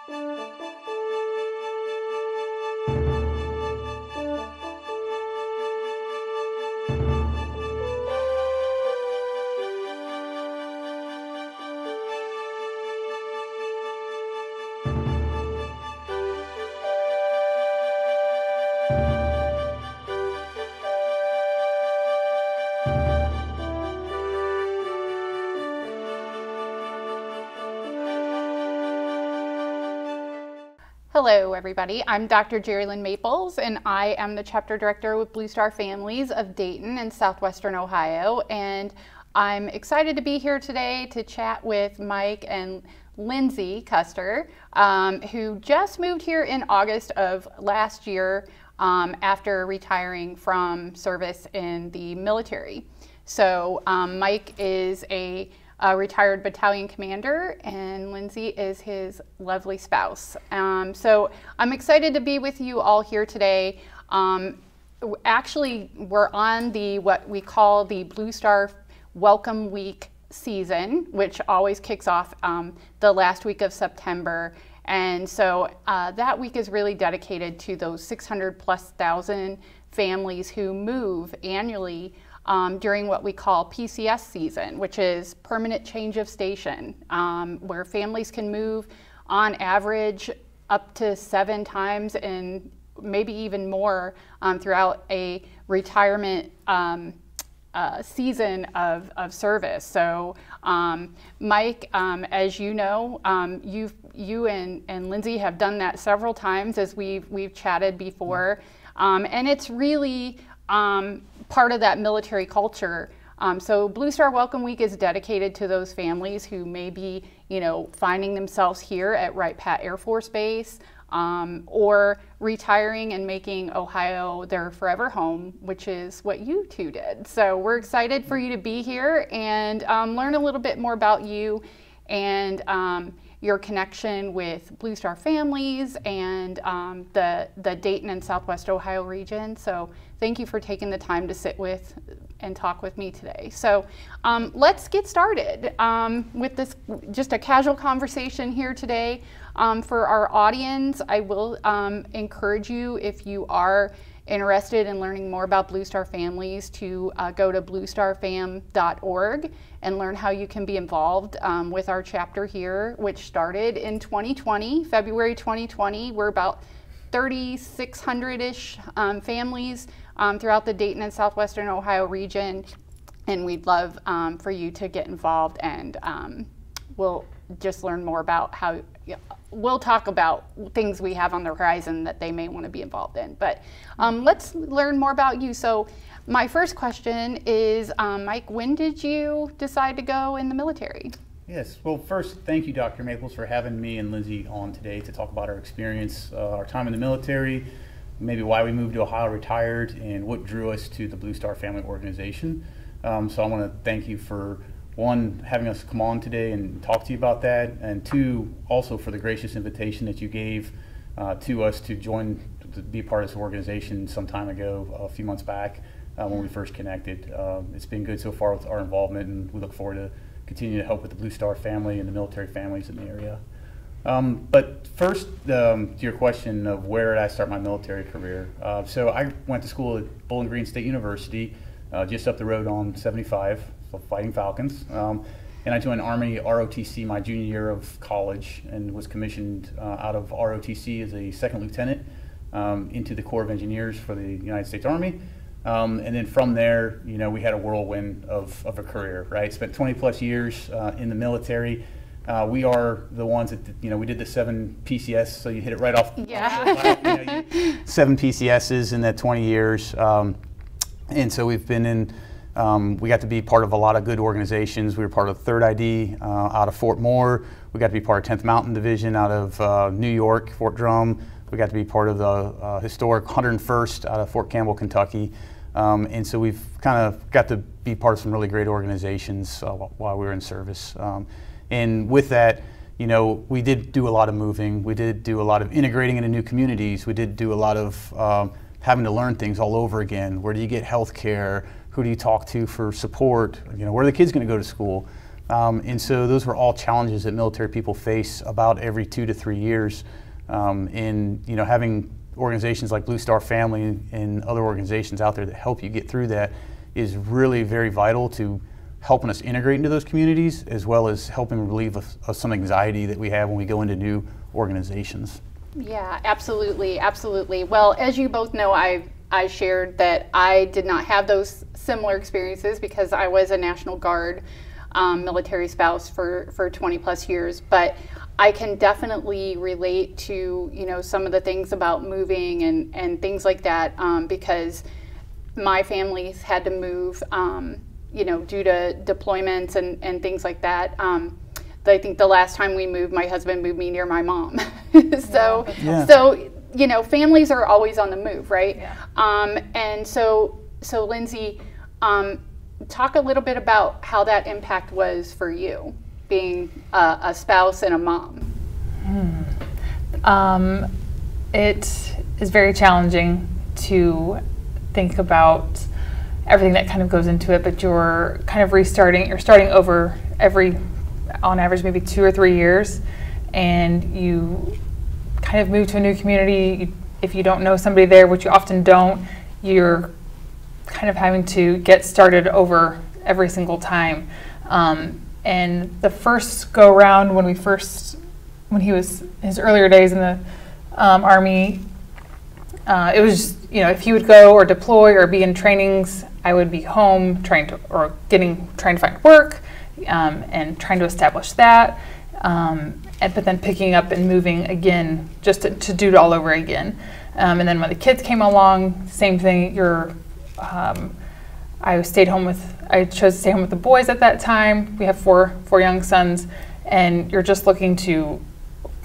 Hello everybody, I'm Dr. Geri Maples and I am the chapter director with Blue Star Families of Dayton and Southwestern Ohio, and I'm excited to be here today to chat with Mike and Lindsay Custer, who just moved here in August of last year after retiring from service in the military. So Mike is a retired battalion commander, and Lindsay is his lovely spouse. So I'm excited to be with you all here today. Actually, we're on what we call the Blue Star Welcome Week season, which always kicks off the last week of September. And so that week is really dedicated to those 600,000+ families who move annually during what we call PCS season, which is permanent change of station, where families can move on average up to 7 times and maybe even more throughout a retirement season of service. So Mike, as you know, you and Lindsay have done that several times as we've chatted before, and it's really part of that military culture. So Blue Star Welcome Week is dedicated to those families who may be, finding themselves here at Wright-Patt Air Force Base, or retiring and making Ohio their forever home, which is what you two did. So we're excited for you to be here and learn a little bit more about you and your connection with Blue Star Families and the Dayton and Southwest Ohio region. So thank you for taking the time to sit with and talk with me today. So let's get started with this, just a casual conversation here today. For our audience, I will encourage you, if you are interested in learning more about Blue Star Families, to go to bluestarfam.org and learn how you can be involved with our chapter here, which started in 2020, February 2020. We're about 3,600-ish families throughout the Dayton and Southwestern Ohio region, and we'd love for you to get involved, and we'll just learn more about how, we'll talk about things we have on the horizon that they may want to be involved in. But let's learn more about you. So my first question is, Mike, when did you decide to go in the military? Yes, well, first, thank you, Dr. Maples, for having me and Lindsay on today to talk about our experience, our time in the military, maybe why we moved to Ohio retired, and what drew us to the Blue Star Family Organization. So I want to thank you for, one, having us come on today and talk to you about that, and two, also for the gracious invitation that you gave to us to join, to be part of this organization some time ago, a few months back, when we first connected. It's been good so far with our involvement, and we look forward to continue to help with the Blue Star family and the military families in the area. But first, to your question of where did I start my military career. So I went to school at Bowling Green State University, just up the road on 75, so Fighting Falcons. And I joined Army ROTC my junior year of college and was commissioned out of ROTC as a second lieutenant into the Corps of Engineers for the United States Army. And then from there, we had a whirlwind of a career, right? Spent 20+ years in the military. We are the ones that, we did the 7 PCS, so you hit it right off. Yeah. 7 PCSs in that 20 years. And so we've been in, we got to be part of a lot of good organizations. We were part of 3rd ID out of Fort Moore. We got to be part of 10th Mountain Division out of New York, Fort Drum. We got to be part of the historic 101st out of Fort Campbell, Kentucky. And so we've kind of got to be part of some really great organizations while we were in service. And with that, we did do a lot of moving. We did do a lot of integrating into new communities. We did do a lot of having to learn things all over again. Where do you get health care? Who do you talk to for support? Where are the kids going to go to school? And so those were all challenges that military people face about every 2 to 3 years. And having organizations like Blue Star Family and other organizations out there that help you get through that is really very vital to helping us integrate into those communities, as well as helping relieve of some anxiety that we have when we go into new organizations. Yeah, absolutely, absolutely. Well, as you both know, I shared that I did not have those similar experiences because I was a National Guard military spouse for 20 plus years, but I can definitely relate to some of the things about moving and things like that, because my family's had to move due to deployments and things like that. I think the last time we moved, my husband moved me near my mom. So families are always on the move, right? Yeah. And so Lindsay, talk a little bit about how that impact was for you, being a spouse and a mom. It is very challenging to think about everything that kind of goes into it, but you're kind of you're starting over on average, maybe 2 or 3 years, and you kind of move to a new community. If you don't know somebody there, which you often don't, you're kind of having to get started over every single time. And the first go round when he was his earlier days in the Army, it was if he would go or deploy or be in trainings, I would be home trying to find work and trying to establish that, but then picking up and moving again just to do it all over again. And then when the kids came along, same thing. I chose to stay home with the boys at that time. We have four young sons, and you're just looking to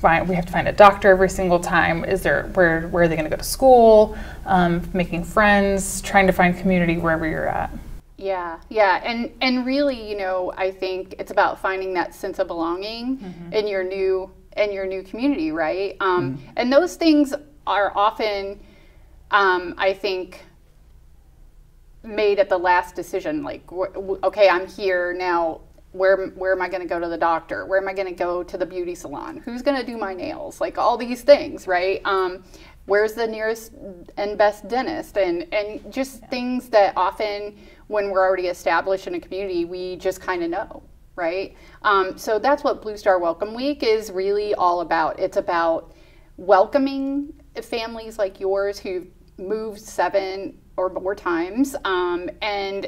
we have to find a doctor every single time. Where are they going to go to school? Making friends, trying to find community wherever you're at. Yeah, and really, I think it's about finding that sense of belonging in your new community, right? And those things are often, I think, made at the last decision. Like, okay, I'm here now. Where am I going to go to the doctor? Where am I going to go to the beauty salon? Who's going to do my nails? Like all these things, right? Where's the nearest and best dentist? And just things that often, when we're already established in a community, we just kind of know, right? So that's what Blue Star Welcome Week is really all about. It's about welcoming families like yours who've moved 7 or more times, and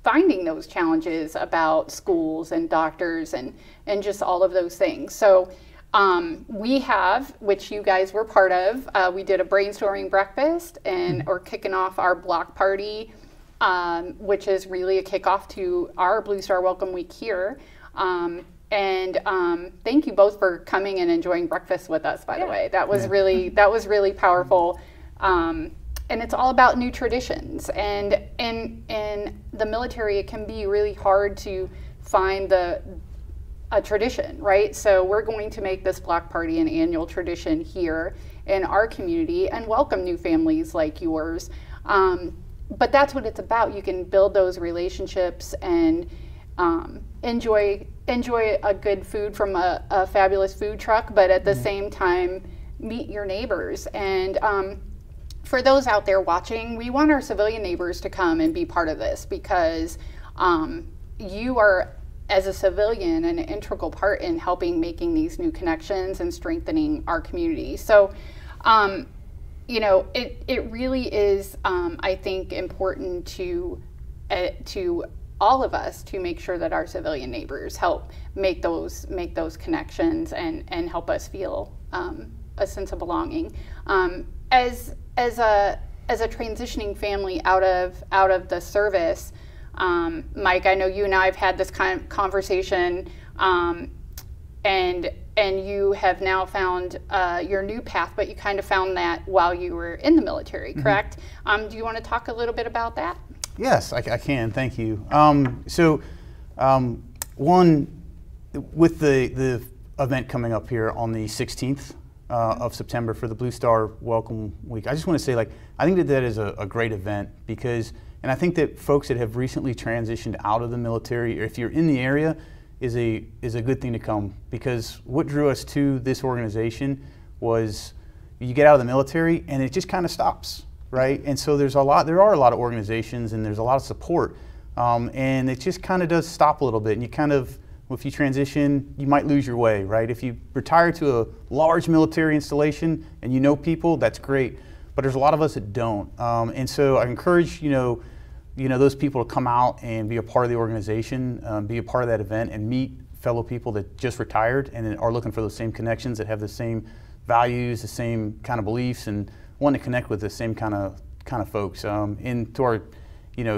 finding those challenges about schools and doctors and just all of those things. So we have, which you guys were part of, we did a brainstorming breakfast and we're kicking off our block party, which is really a kickoff to our Blue Star Welcome Week here. And thank you both for coming and enjoying breakfast with us, by the way. That was really powerful. And it's all about new traditions. And in the military, it can be really hard to find a tradition, right? So we're going to make this block party an annual tradition here in our community and welcome new families like yours. But that's what it's about. You can build those relationships and enjoy a good food from a fabulous food truck, but at the same time, meet your neighbors. And for those out there watching, we want our civilian neighbors to come and be part of this, because you are, as a civilian, an integral part in helping making these new connections and strengthening our community. So, it really is, I think, important to all of us to make sure that our civilian neighbors help make those connections and help us feel a sense of belonging. As a transitioning family out of the service, Mike, I know you and I have had this kind of conversation, and you have now found your new path, but you kind of found that while you were in the military, correct? Do you want to talk a little bit about that? Yes, I can. Thank you. One, with the event coming up here on the 16th of September for the Blue Star Welcome Week, I just want to say, I think that is a great event, because And I think that folks that have recently transitioned out of the military, or if you're in the area, is a good thing to come, because what drew us to this organization was you get out of the military and it just kind of stops, right? And so there are a lot of organizations and there's a lot of support, and it just kind of does stop a little bit, and you kind of, if you transition, you might lose your way, right? If you retire to a large military installation and you know people, that's great. But there's a lot of us that don't, and so I encourage those people to come out and be a part of the organization, be a part of that event, and meet fellow people that just retired and are looking for those same connections, that have the same values, the same kind of beliefs, and want to connect with the same kind of folks. And to our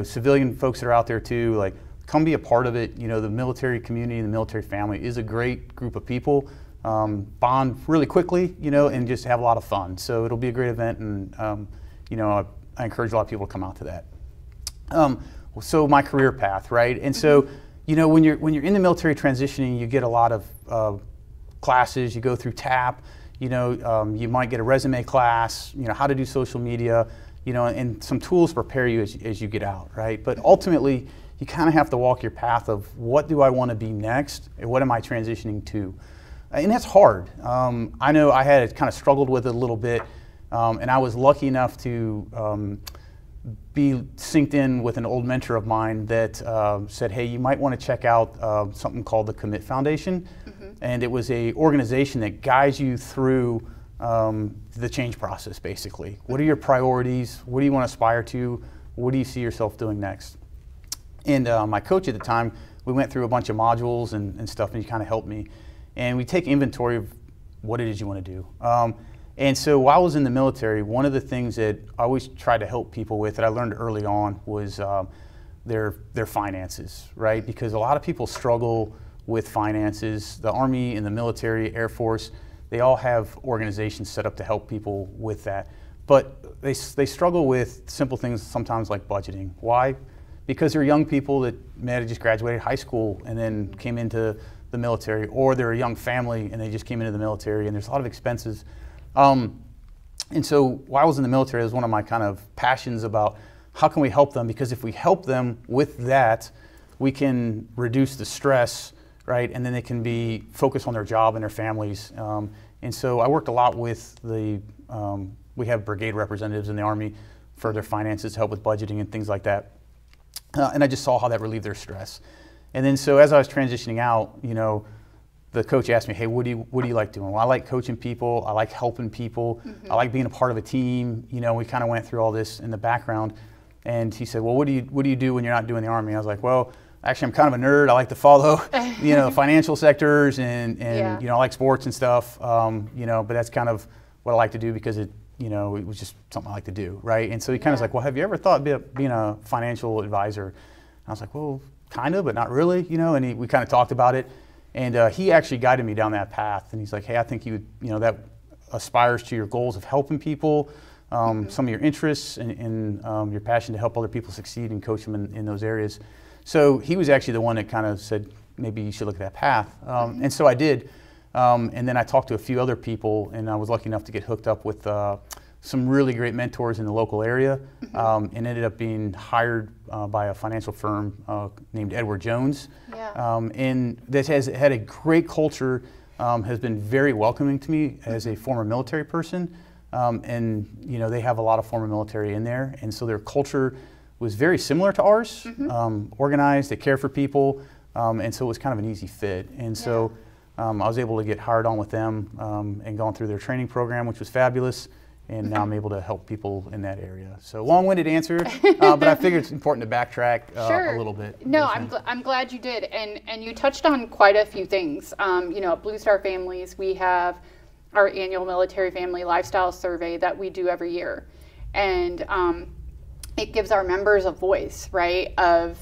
civilian folks that are out there too, like, come be a part of it. The military community and the military family is a great group of people. Bond really quickly, and just have a lot of fun. So it'll be a great event, and I encourage a lot of people to come out to that. So my career path, right? And so, when you're in the military transitioning, you get a lot of classes. You go through TAP. You might get a resume class. How to do social media. And some tools to prepare you as you get out, right? But ultimately, you kind of have to walk your path of, what do I want to be next, and what am I transitioning to? And that's hard. I know I had kind of struggled with it a little bit, and I was lucky enough to be synced in with an old mentor of mine that said, hey, you might want to check out something called the Commit Foundation. And it was a organization that guides you through the change process, basically. What are your priorities? What do you want to aspire to? What do you see yourself doing next? And my coach at the time, we went through a bunch of modules and stuff, and he kind of helped me. And we take inventory of what it is you want to do. And so while I was in the military, one of the things that I always tried to help people with, that I learned early on, was their finances, right? Because a lot of people struggle with finances. The Army and the military, Air Force, they all have organizations set up to help people with that. But they struggle with simple things sometimes, like budgeting. Why? Because they're young people that may have just graduated high school and then came into the military, or they're a young family and they just came into the military, and there's a lot of expenses. And so while I was in the military, it was one of my kind of passions about how can we help them, because if we help them with that, we can reduce the stress, right? And then they can be focused on their job and their families. And so I worked a lot with we have brigade representatives in the Army for their finances, to help with budgeting and things like that. And I just saw how that relieved their stress. And then so as I was transitioning out, the coach asked me, hey, what do you like doing? Well, I like coaching people. I like helping people. I like being a part of a team. We kind of went through all this in the background. And he said, well, what do you do when you're not doing the Army? I was like, well, actually, I'm kind of a nerd. I like to follow, financial sectors, and I like sports and stuff. But that's kind of what I like to do, because it was just something I like to do, right? And so he kind of was like, well, have you ever thought of being a financial advisor? And I was like, well, kind of, but not really, And we kind of talked about it, and he actually guided me down that path. And he's like, hey, I think that aspires to your goals of helping people, some of your interests, and your passion to help other people succeed and coach them in those areas. So he was actually the one that kind of said, maybe you should look at that path. And so I did. And then I talked to a few other people, and I was lucky enough to get hooked up with some really great mentors in the local area, and ended up being hired by a financial firm named Edward Jones. And this has had a great culture, has been very welcoming to me as a former military person. And they have a lot of former military in there, and so their culture was very similar to ours, organized, they care for people, and so it was kind of an easy fit. And so I was able to get hired on with them and gone through their training program, which was fabulous, and now I'm able to help people in that area. So long-winded answer, but I figured it's important to backtrack a little bit. No, I'm glad you did, and you touched on quite a few things. At Blue Star Families, we have our annual military family lifestyle survey that we do every year, and it gives our members a voice, right, of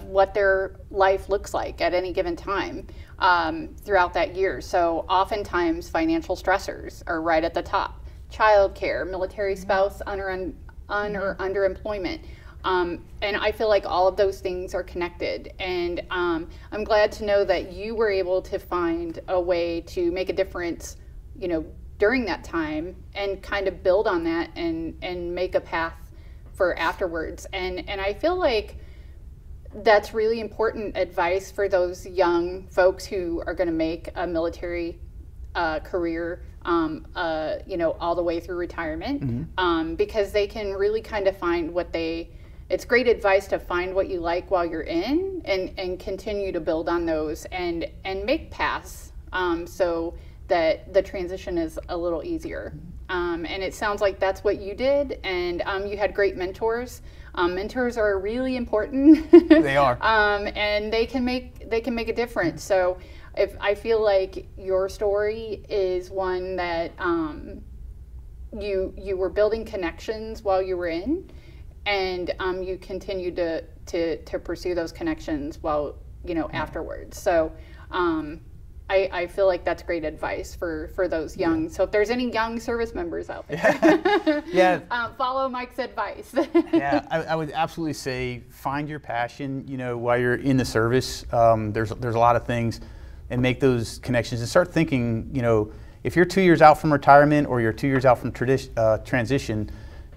what their life looks like at any given time throughout that year. So oftentimes financial stressors are right at the top. Childcare, military spouse, or underemployment. And I feel like all of those things are connected. And I'm glad to know that you were able to find a way to make a difference, during that time, and kind of build on that and make a path for afterwards. And I feel like that's really important advice for those young folks who are going to make a military career, you know, all the way through retirement, because they can really kind of find what it's great advice to find what you like while you're in, and continue to build on those and make paths, so that the transition is a little easier. And it sounds like that's what you did, and you had great mentors. Mentors are really important. They are. And they can make a difference. So if I feel like your story is one that you were building connections while you were in, and you continue to pursue those connections while, you know, afterwards. So I feel like that's great advice for those young. So if there's any young service members out there, follow Mike's advice. Yeah, I would absolutely say find your passion. You know, while you're in the service, there's a lot of things, and make those connections and start thinking. You know, if you're 2 years out from retirement or you're 2 years out from transition,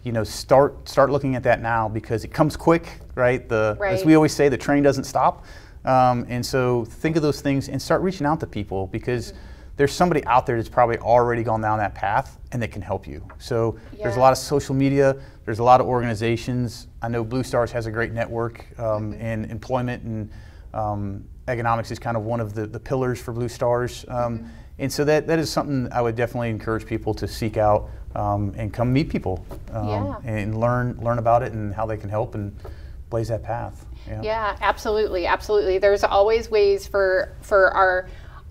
you know, start looking at that now, because it comes quick, right? As we always say, the train doesn't stop. And so think of those things and start reaching out to people, because there's somebody out there that's probably already gone down that path and they can help you. So there's a lot of social media, there's a lot of organizations. I know Blue Stars has a great network, and employment and economics is kind of one of the pillars for Blue Stars. And so that is something I would definitely encourage people to seek out, and come meet people, and learn about it and how they can help and blaze that path. Yeah, absolutely, absolutely. There's always ways for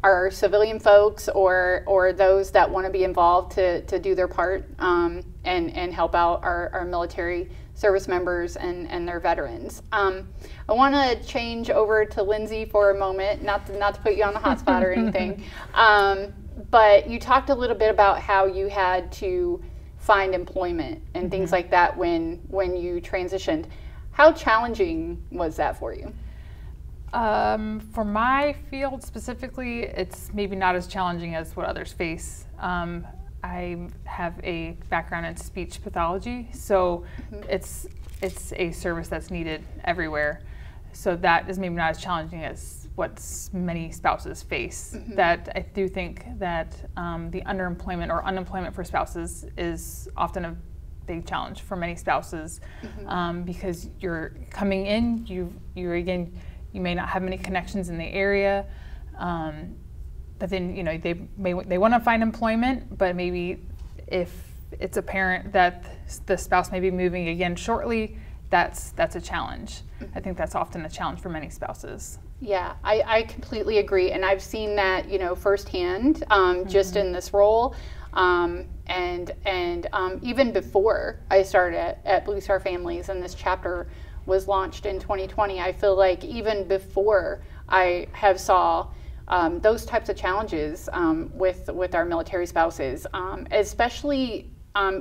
our civilian folks or those that want to be involved to do their part, and help out our military service members and their veterans. I want to change over to Lindsay for a moment, not to put you on the hot spot or anything, but you talked a little bit about how you had to find employment and things like that when you transitioned. How challenging was that for you? For my field specifically, it's maybe not as challenging as what others face. I have a background in speech pathology, so it's a service that's needed everywhere. So that is maybe not as challenging as what many spouses face. That I do think that the underemployment or unemployment for spouses is often a big challenge for many spouses, because you're coming in, you may not have many connections in the area, but then, you know, they want to find employment, but maybe if it's apparent that the spouse may be moving again shortly, that's a challenge. I think that's often a challenge for many spouses. Yeah, I completely agree, and I've seen that, you know, firsthand, just in this role. And even before I started at Blue Star Families and this chapter was launched in 2020, I feel like even before I have saw those types of challenges with our military spouses, especially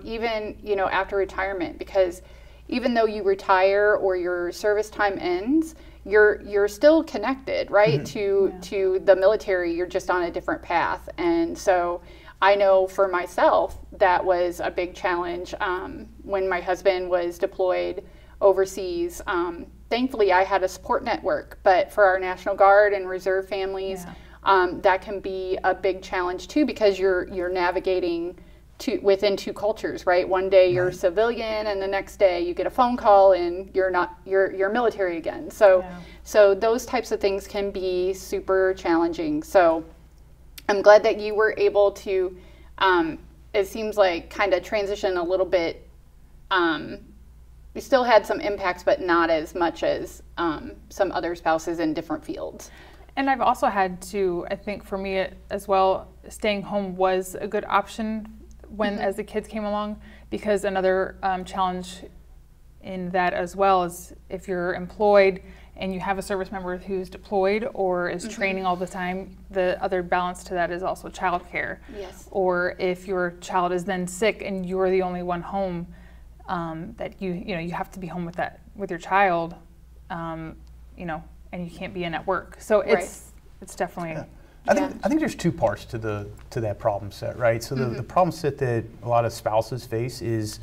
even, you know, after retirement, because even though you retire or your service time ends, you're still connected, right, to the military. You're just on a different path. And so I know for myself that was a big challenge when my husband was deployed overseas. Thankfully, I had a support network, but for our National Guard and Reserve families, that can be a big challenge too, because you're navigating within two cultures, right? One day you're civilian, and the next day you get a phone call and you're military again. So those types of things can be super challenging. So I'm glad that you were able to, it seems like, kind of transition a little bit. We still had some impacts, but not as much as some other spouses in different fields. And I've also had to, I think for me as well, staying home was a good option when as the kids came along, because another challenge in that as well is if you're employed and you have a service member who's deployed or is training all the time, the other balance to that is also childcare. Yes. Or if your child is then sick and you're the only one home, that you have to be home with your child, and you can't be in at work. So it's definitely. Yeah. I think there's two parts to that problem set, right? So the problem set that a lot of spouses face is,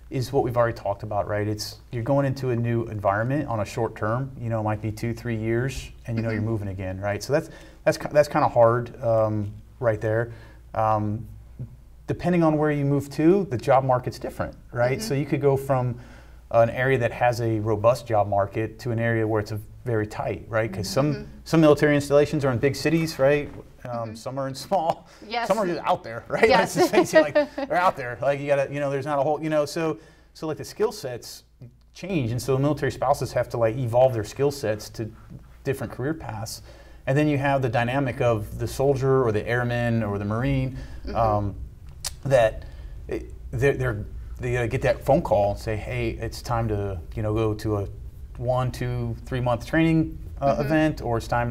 is what we've already talked about, right? It's you're going into a new environment on a short term. You know, it might be 2-3 years, and you know you're moving again, right? So that's kind of hard right there. Depending on where you move to, the job market's different, right? So you could go from an area that has a robust job market to an area where it's very tight, right? Because some military installations are in big cities, right? Some are in small. Yes. Some are just out there, right? Yes. Let's just face it, like they're out there. Like you gotta, you know, there's not a whole, you know, so like the skill sets change, and so military spouses have to like evolve their skill sets to different career paths, and then you have the dynamic of the soldier or the airman or the Marine that they get that phone call and say, hey, it's time to, you know, go to a 1, 2, 3 month training event, or it's time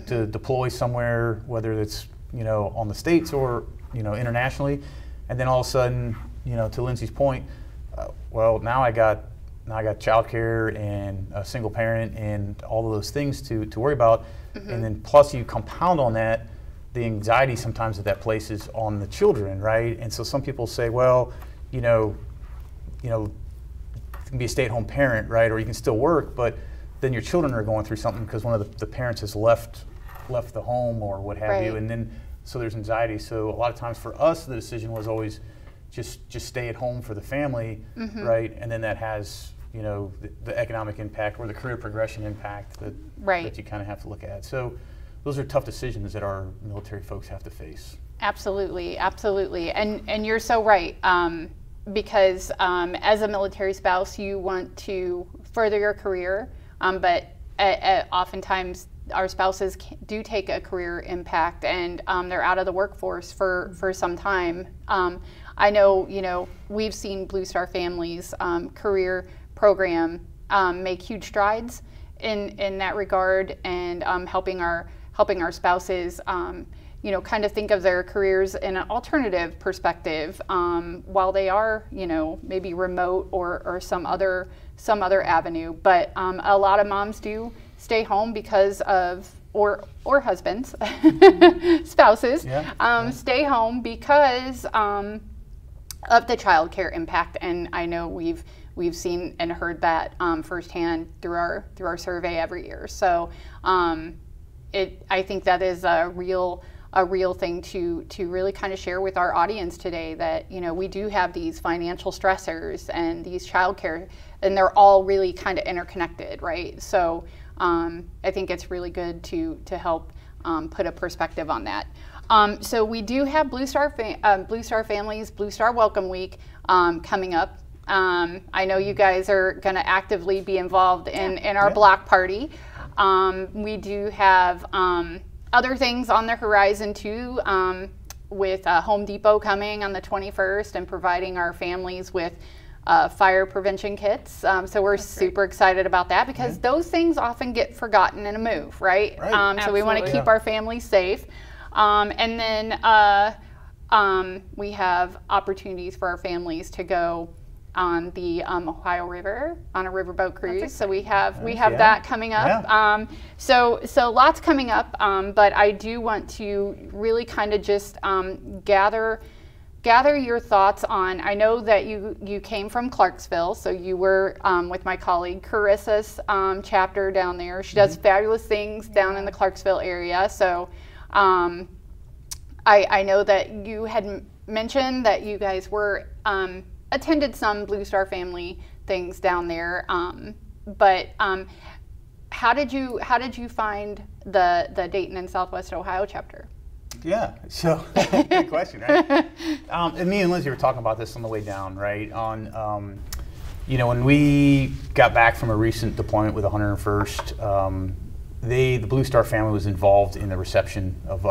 to deploy somewhere, whether it's, you know, on the States or, you know, internationally. And then all of a sudden, you know, to Lindsay's point, well, now I got childcare and a single parent and all of those things to worry about. And then plus you compound on that the anxiety sometimes that places on the children, right? And so some people say, well, you know, you can be a stay-at-home parent, right? Or you can still work, but then your children are going through something because one of the parents has left the home or what have you, and then so there's anxiety. So a lot of times for us, the decision was always just stay at home for the family, right? And then that has, you know, the economic impact or the career progression impact that you kind of have to look at. So those are tough decisions that our military folks have to face. Absolutely, absolutely, and you're so right. Because as a military spouse, you want to further your career, but oftentimes our spouses do take a career impact, and they're out of the workforce for some time. I know, you know, we've seen Blue Star Families career program make huge strides in that regard, and helping our spouses. You know, kind of think of their careers in an alternative perspective, while they are, you know, maybe remote or some other avenue. But a lot of moms do stay home because of, or husbands, spouses, stay home because of the child care impact. And I know we've seen and heard that firsthand through our survey every year. So I think that is a real thing to really kind of share with our audience today, that, you know, we do have these financial stressors and these childcare, and they're all really kind of interconnected, right? So I think it's really good to help put a perspective on that. So we do have Blue Star Families, Blue Star Welcome Week coming up. I know you guys are going to actively be involved in our block party. We do have other things on the horizon too, with Home Depot coming on the 21st and providing our families with fire prevention kits. So we're super excited about that, because those things often get forgotten in a move, right? So we want to keep our families safe. And then we have opportunities for our families to go on the Ohio River on a riverboat cruise. So we have that coming up. So lots coming up, but I do want to really kind of just gather your thoughts on, I know that you came from Clarksville, so you were with my colleague Carissa's chapter down there. She does fabulous things down in the Clarksville area. So I know that you had mentioned that you guys were attended some Blue Star Family things down there, but how did you find the Dayton and Southwest Ohio chapter? Yeah, so good question, right? And me and Lindsay were talking about this on the way down, right? On you know, when we got back from a recent deployment with 101st, the Blue Star Family was involved in the reception of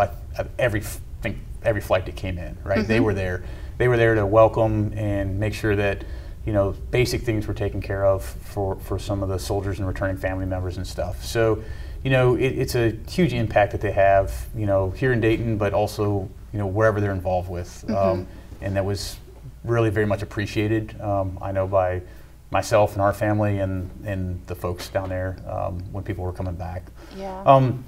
every flight that came in, right? They were there. They were there to welcome and make sure that, you know, basic things were taken care of for some of the soldiers and returning family members and stuff. So, you know, it's a huge impact that they have, you know, here in Dayton, but also, you know, wherever they're involved with. And that was really very much appreciated, I know, by myself and our family and the folks down there when people were coming back. And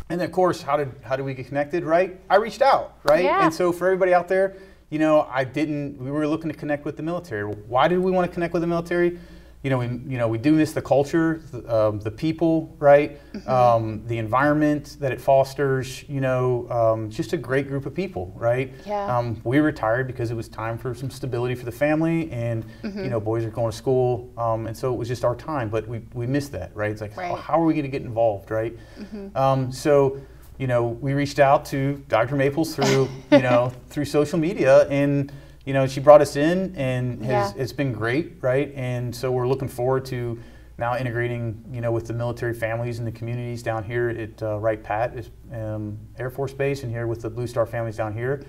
then, of course, how did we get connected, right? I reached out, right? And so for everybody out there, we were looking to connect with the military. Why did we want to connect with the military? We do miss the culture, the people, right? The environment that it fosters, just a great group of people, right? Yeah. We retired because it was time for some stability for the family, and, boys are going to school, and so it was just our time, but we missed that, right? It's like, how are we going to get involved, right? So, we reached out to Dr. Maples through, through social media, and she brought us in, and it's been great, right? And so we're looking forward to now integrating, with the military families and the communities down here at Wright-Patt Air Force Base, and here with the Blue Star families down here.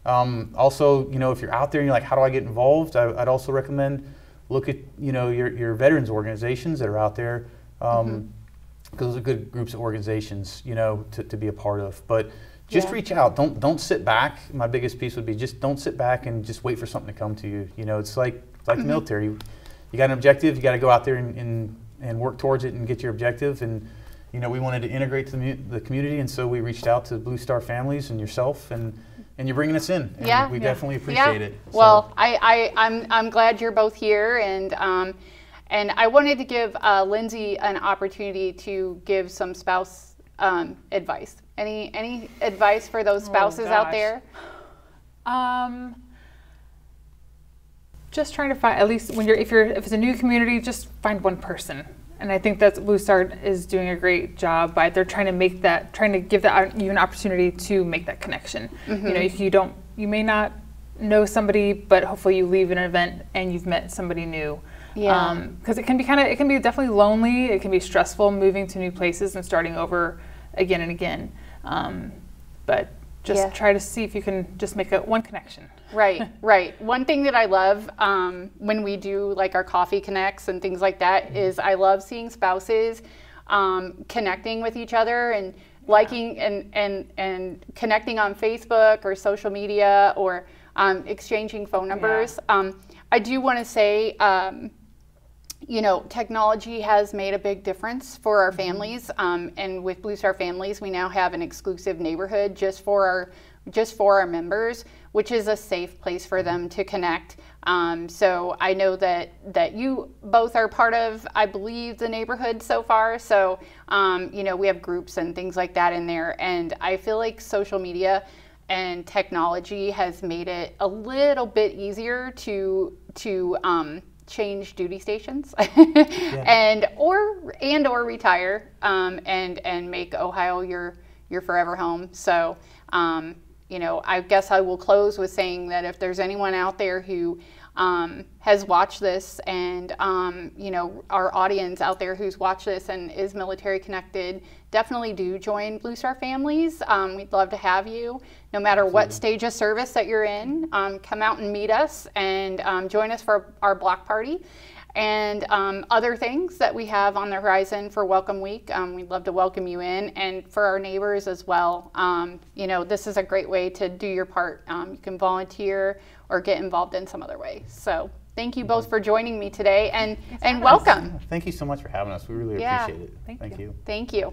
Also, if you're out there and you're like, how do I get involved? I'd also recommend look at, your veterans organizations that are out there, because those are good groups of organizations, to be a part of. But just reach out. Don't sit back. My biggest piece would be just don't sit back and just wait for something to come to you. It's like the military. You got an objective. You got to go out there and work towards it and get your objective. And we wanted to integrate the community, and so we reached out to Blue Star families and yourself, and you're bringing us in. And we definitely appreciate it. So. Well, I'm glad you're both here, and I wanted to give Lindsay an opportunity to give some spouse advice. Any advice for those spouses out there? Just trying to find, at least if it's a new community, just find one person. And I think that Blue Star is doing a great job by they're trying to give you an opportunity to make that connection. If you may not know somebody, but hopefully you leave an event and you've met somebody new. Yeah. Because it can be definitely lonely. It can be stressful moving to new places and starting over again and again. But just try to see if you can just make one connection. Right. One thing that I love when we do like our coffee connects and things like that is I love seeing spouses connecting with each other and liking and connecting on Facebook or social media or exchanging phone numbers. I do want to say, technology has made a big difference for our families, and with Blue Star Families, we now have an exclusive neighborhood just for our members, which is a safe place for them to connect. So I know that you both are part of, I believe, the neighborhood so far. So we have groups and things like that in there, and I feel like social media and technology has made it a little bit easier to change duty stations and or retire and make Ohio your forever home. So I guess I will close with saying that if there's anyone out there who has watched this and our audience out there who's watched this and is military connected, definitely do join Blue Star Families. We'd love to have you no matter what stage of service that you're in. Come out and meet us and join us for our block party and other things that we have on the horizon for Welcome Week. We'd love to welcome you in, and for our neighbors as well. This is a great way to do your part. You can volunteer or get involved in some other way. So thank you both for joining me today, and welcome. Thank you so much for having us. We really appreciate it. Thank you. Thank you.